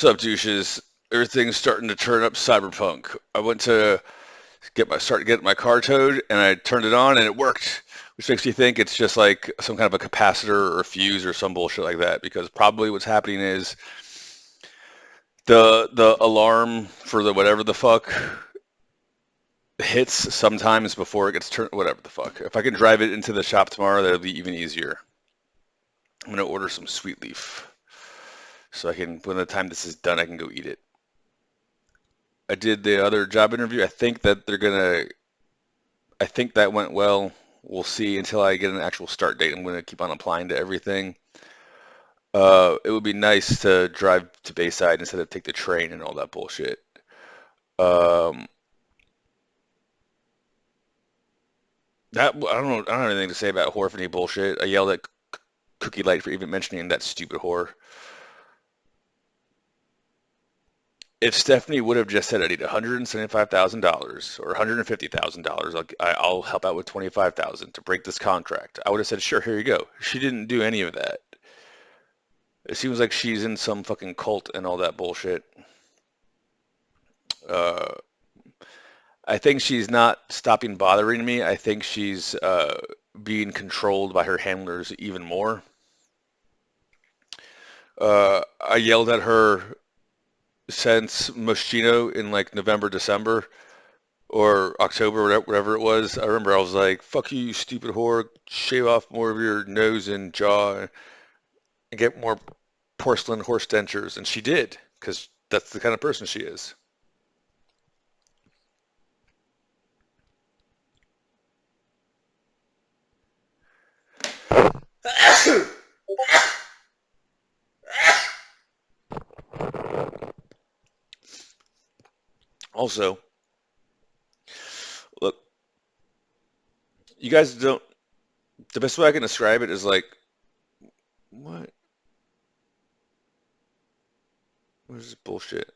What's up, douches? Everything's starting to turn up cyberpunk. I went to start getting my car towed, and I turned it on, and it worked, which makes me think it's just like some kind of a capacitor or a fuse or some bullshit like that. Because probably what's happening is the alarm for the whatever the fuck hits sometimes before it gets turned. Whatever the fuck. If I can drive it into the shop tomorrow, that'll be even easier. I'm gonna order some sweet leaf so I can, when the time this is done, I can go eat it. I did the other job interview. I think that went well. We'll see until I get an actual start date. I'm going to keep on applying to everything. It would be nice to drive to Bayside instead of take the train and all that bullshit. Um, I don't know. I don't have anything to say about Horfany bullshit. I yelled at Cookie Light for even mentioning that stupid whore. If Stephanie would have just said, "I need $175,000 or $150,000, I'll help out with 25,000 to break this contract," I would have said, "Sure, here you go." She didn't do any of that. It seems like she's in some fucking cult and all that bullshit. Uh, I think she's not stopping bothering me. I think she's being controlled by her handlers even more. I yelled at her since Moschino in like November, December, or October, whatever it was. I remember I was like, "Fuck you, you stupid whore! Shave off more of your nose and jaw and get more porcelain horse dentures," and she did, because that's the kind of person she is. Also, look, you guys don't. The best way I can describe it is like, what? What is this bullshit?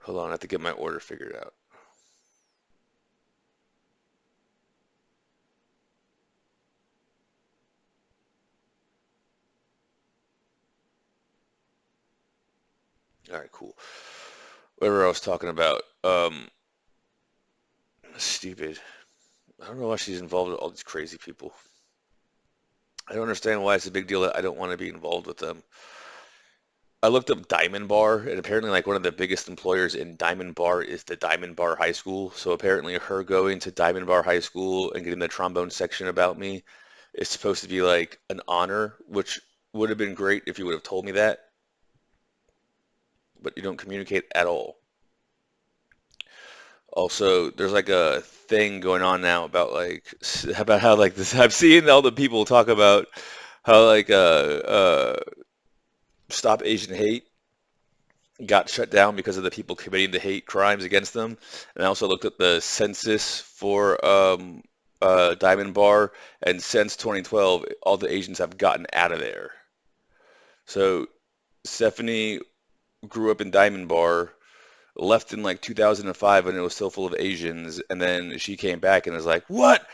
Hold on, I have to get my order figured out. All right, cool. Whatever I was talking about. Stupid. I don't know why she's involved with all these crazy people. I don't understand why it's a big deal that I don't want to be involved with them. I looked up Diamond Bar, and apparently, like one of the biggest employers in Diamond Bar is the Diamond Bar High School. So apparently, her going to Diamond Bar High School and getting the trombone section about me is supposed to be like an honor, which would have been great if you would have told me that, but you don't communicate at all. Also, there's like a thing going on now about like about how like this. I've seen all the people talk about how like Stop Asian Hate got shut down because of the people committing the hate crimes against them. And I also looked at the census for Diamond Bar, and since 2012, all the Asians have gotten out of there. So Stephanie grew up in Diamond Bar, left in like 2005 when it was still full of Asians, and then she came back and was like, "What?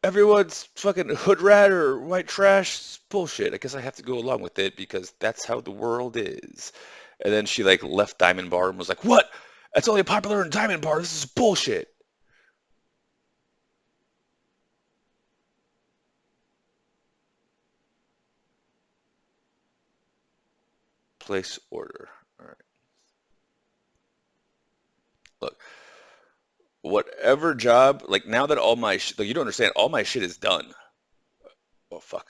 Everyone's fucking hood rat or white trash? It's bullshit. I guess I have to go along with it because that's how the world is." And then she like left Diamond Bar and was like, "What? That's only popular in Diamond Bar. This is bullshit." Place order. All right. Look, whatever job, like now that all my like, you don't understand, all my shit is done. Oh fuck.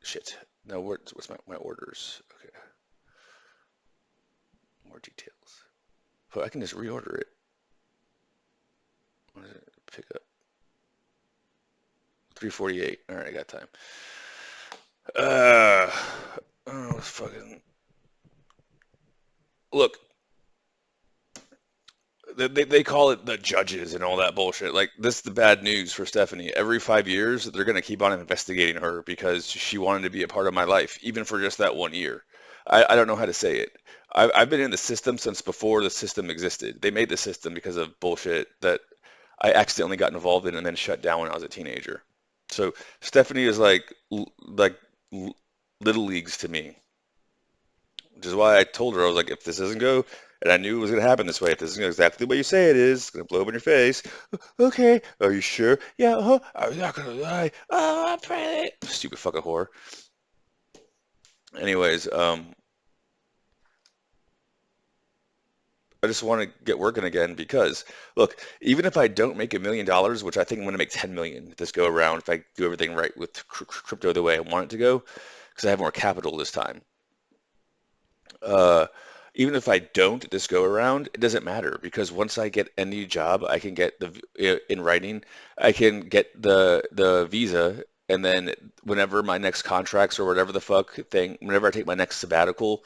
Shit. No, what's my orders? Okay, more details. But I can just reorder it. What is it? Pick up 348. All right, I got time. Uh, oh, fucking look. They call it the judges and all that bullshit. Like this is the bad news for Stephanie. Every 5 years, they're gonna keep on investigating her because she wanted to be a part of my life, even for just that 1 year. I don't know how to say it. I've been in the system since before the system existed. They made the system because of bullshit that I accidentally got involved in and then shut down when I was a teenager. So Stephanie is like little leagues to me, which is why I told her I was like, if this doesn't go, and I knew it was gonna happen this way. If this isn't exactly the way you say it is, it's gonna blow up in your face. Okay, are you sure? Yeah, I'm not gonna lie. Oh, I'm pregnant. Stupid fucking whore. Anyways, I just want to get working again because, look, even if I don't make $1 million, which I think I'm going to make 10 million this go around if I do everything right with crypto the way I want it to go, because I have more capital this time. Uh, Even if I don't this go around, it doesn't matter because once I get any job, I can get in writing, I can get the visa, and then whenever my next contracts or whatever the fuck thing, whenever I take my next sabbatical,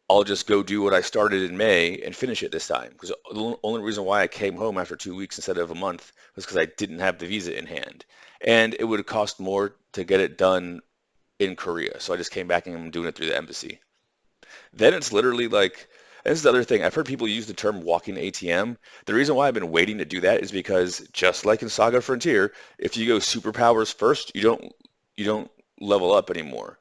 I'll just go do what I started in May and finish it this time. Because the only reason why I came home after 2 weeks instead of a month was because I didn't have the visa in hand. And it would have cost more to get it done in Korea. So I just came back and I'm doing it through the embassy. Then it's literally like, and this is the other thing. I've heard people use the term walking ATM. The reason why I've been waiting to do that is because just like in Saga Frontier, if you go superpowers first, you don't level up anymore.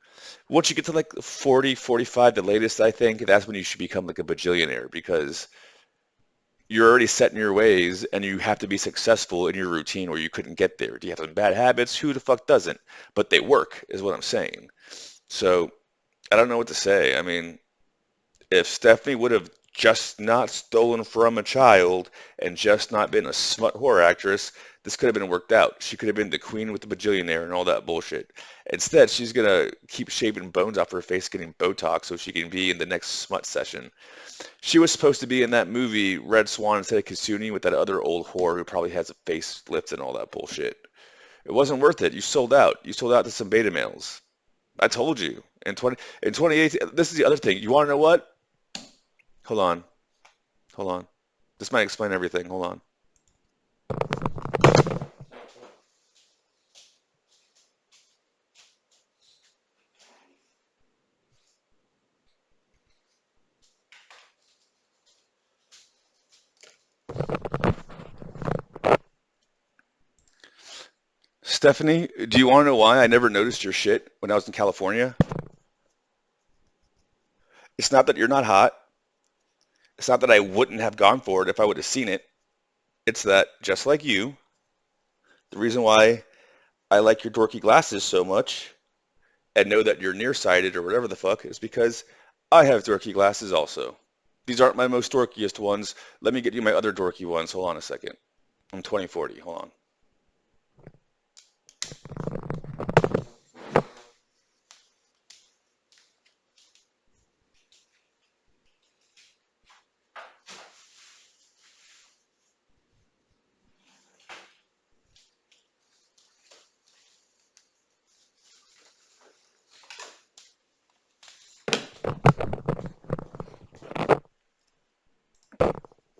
Once you get to like 40, 45, the latest, I think, that's when you should become like a bajillionaire because you're already set in your ways and you have to be successful in your routine or you couldn't get there. Do you have some bad habits? Who the fuck doesn't? But they work, is what I'm saying. So I don't know what to say. I mean, if Stephanie would have just not stolen from a child and just not been a smut horror actress, this could have been worked out. She could have been the queen with the bajillionaire and all that bullshit. Instead, she's gonna keep shaving bones off her face, getting Botox so she can be in the next smut session. She was supposed to be in that movie Red Swan instead of Kasuni with that other old whore who probably has a facelift and all that bullshit. It wasn't worth it. You sold out. You sold out to some beta males. I told you. In 2018, this is the other thing. You want to know what? Hold on. Hold on. This might explain everything. Hold on. Stephanie, do you want to know why I never noticed your shit when I was in California? It's not that you're not hot. It's not that I wouldn't have gone for it if I would have seen it. It's that, just like you, the reason why I like your dorky glasses so much and know that you're nearsighted or whatever the fuck is because I have dorky glasses also. These aren't my most dorkiest ones. Let me get you my other dorky ones. Hold on a second. I'm 2040. Hold on.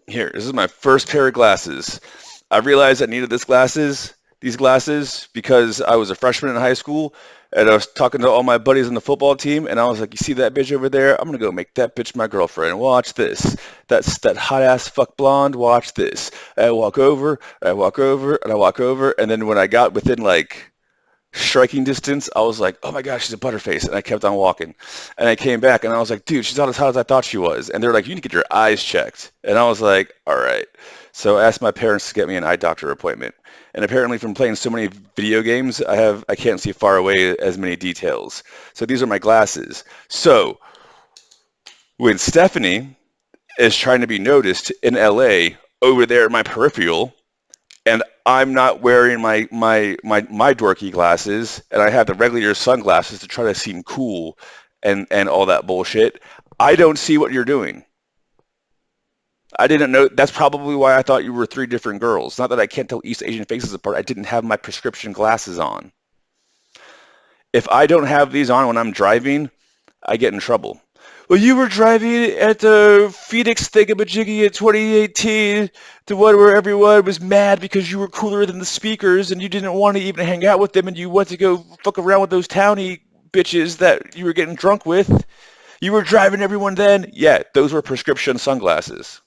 Here, this is my first pair of glasses. I realized I needed these glasses, because I was a freshman in high school and I was talking to all my buddies on the football team and I was like, you see that bitch over there? I'm gonna go make that bitch my girlfriend. Watch this. That's that hot ass fuck blonde. Watch this. I walk over, I walk over, and I walk over, and then when I got within like striking distance, I was like, oh my gosh, she's a butterface. And I kept on walking. And I came back and I was like, dude, she's not as hot as I thought she was. And they're like, you need to get your eyes checked. And I was like, all right. So I asked my parents to get me an eye doctor appointment. And apparently from playing so many video games, I can't see far away as many details. So these are my glasses. So when Stephanie is trying to be noticed in LA over there in my peripheral, and I'm not wearing my dorky glasses, and I have the regular sunglasses to try to seem cool and all that bullshit. I don't see what you're doing. I didn't know. That's probably why I thought you were three different girls. Not that I can't tell East Asian faces apart. I didn't have my prescription glasses on. If I don't have these on when I'm driving, I get in trouble. Well, you were driving at the Phoenix Thingamajiggy in 2018, the one where everyone was mad because you were cooler than the speakers and you didn't want to even hang out with them and you went to go fuck around with those townie bitches that you were getting drunk with. You were driving everyone then? Yeah, those were prescription sunglasses.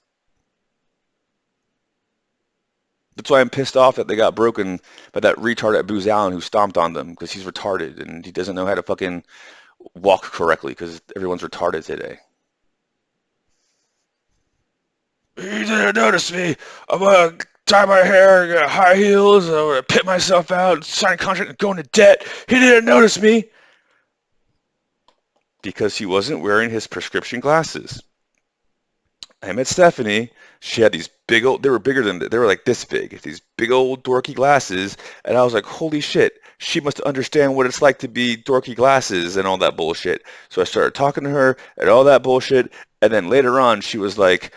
That's why I'm pissed off that they got broken by that retard at Booz Allen who stomped on them because he's retarded and he doesn't know how to fucking walk correctly because everyone's retarded today. He didn't notice me. I'm gonna dye my hair, get high heels, I'm gonna pit myself out, sign a contract and go into debt. He didn't notice me because he wasn't wearing his prescription glasses. I met Stephanie. She had these big old, they were bigger than, they were like this big, these big old dorky glasses. And I was like, holy shit, she must understand what it's like to be dorky glasses and all that bullshit. So I started talking to her and all that bullshit. And then later on, she was like,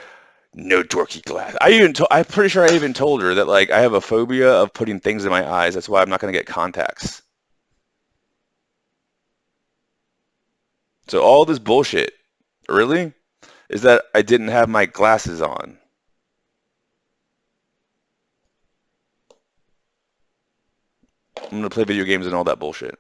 no dorky glass. I'm pretty sure I even told her that like I have a phobia of putting things in my eyes. That's why I'm not going to get contacts. So all this bullshit, really, is that I didn't have my glasses on. I'm gonna play video games and all that bullshit.